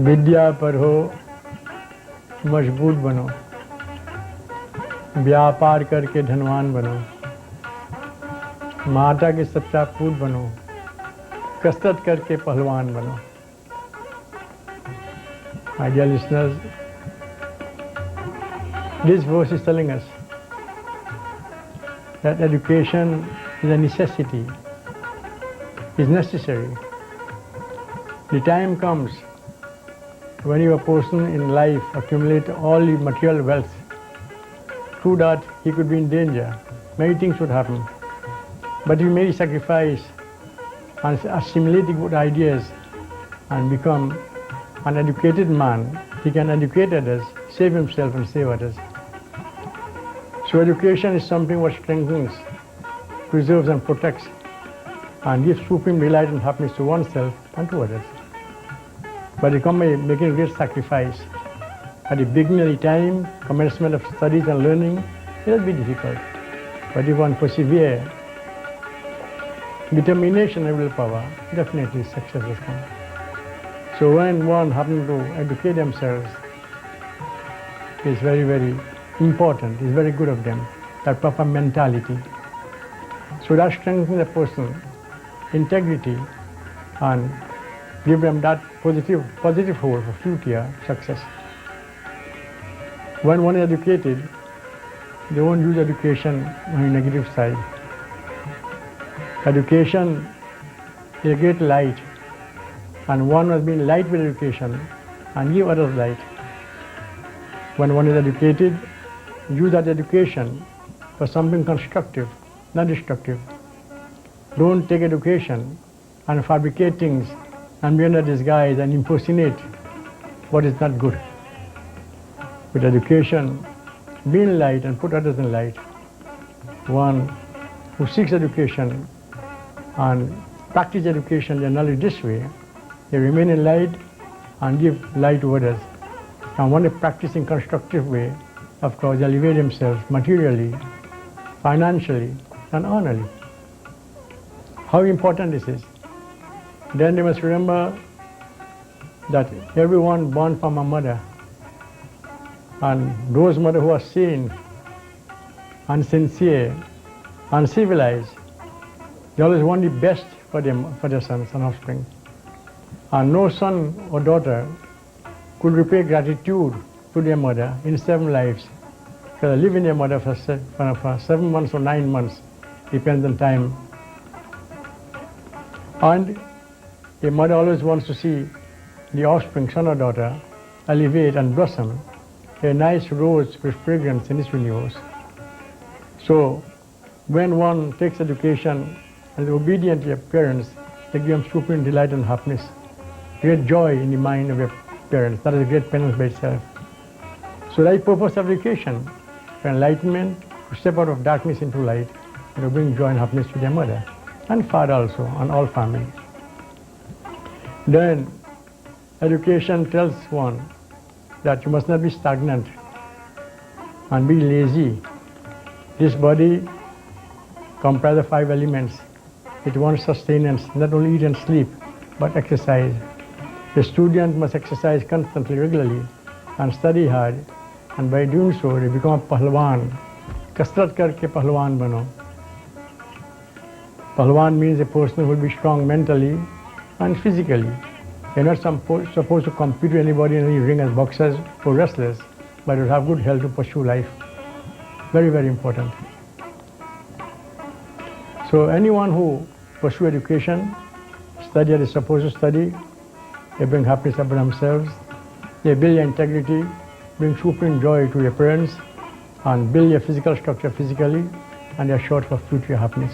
विद्या पढ़ो, मजबूत बनो, व्यापार करके धनवान बनो, माता के सच्चा पूत बनो, कसरत करके पहलवान बनो. My dear listeners, this verse is telling us that education is a necessity, is necessary. The time comes when a person in life accumulates all the material wealth. Through that, he could be in danger. Many things would happen. But he may sacrifice and assimilate good ideas and become an educated man. He can educate others, save himself and save others. So education is something what strengthens, preserves and protects and gives supreme delight and happiness to oneself and to others. But it comes by making a great sacrifice. At the beginning of the time, commencement of studies and learning, it will be difficult. But if one perseveres, determination and willpower, definitely success will come. So when one happens to educate themselves, it's very, very important, it's very good of them, that proper mentality. So that strengthens the person, integrity, and give them that positive hope for future success. When one is educated, they won't use education on the negative side. Education is a great light, and one must be in light with education and give others light. When one is educated, use that education for something constructive, not destructive. Don't take education and fabricate things and be under disguise and impersonate what is not good. With education, be in light and put others in light. One who seeks education and practice education and knowledge this way, they remain in light and give light to others. And one is practicing constructive way, of course, elevate themselves materially, financially, and honorably. How important this is. Then they must remember that everyone born from a mother, and those mothers who are sane, unsincere, uncivilized, they always want the best for them, for their sons and offspring. And no son or daughter could repay gratitude to their mother in 7 lives. Because living their mother for 7 months or 9 months, depends on time. And a mother always wants to see the offspring, son or daughter, elevate and blossom, a nice rose with fragrance in its universe. So, when one takes education and is obedient to your parents, they give them supreme delight and happiness, great joy in the mind of your parents. That is a great penance by itself. So, the purpose of education, for enlightenment, to step out of darkness into light, and to bring joy and happiness to their mother and father also, and all family. Then, education tells one that you must not be stagnant and be lazy. This body comprises of 5 elements. It wants sustenance, not only eat and sleep, but exercise. The student must exercise constantly, regularly, and study hard, and by doing so, they become a pahalwan. Kasrat karke pahalwan bano. Pahalwan means a person who will be strong mentally and physically. You're not supposed to compete with anybody in any ring as boxers or wrestlers, but you have good health to pursue life. Very, very important. So anyone who pursue education, study as they're supposed to study, they bring happiness upon themselves, they build their integrity, bring supreme joy to their parents, and build their physical structure physically, and they are sure for future happiness.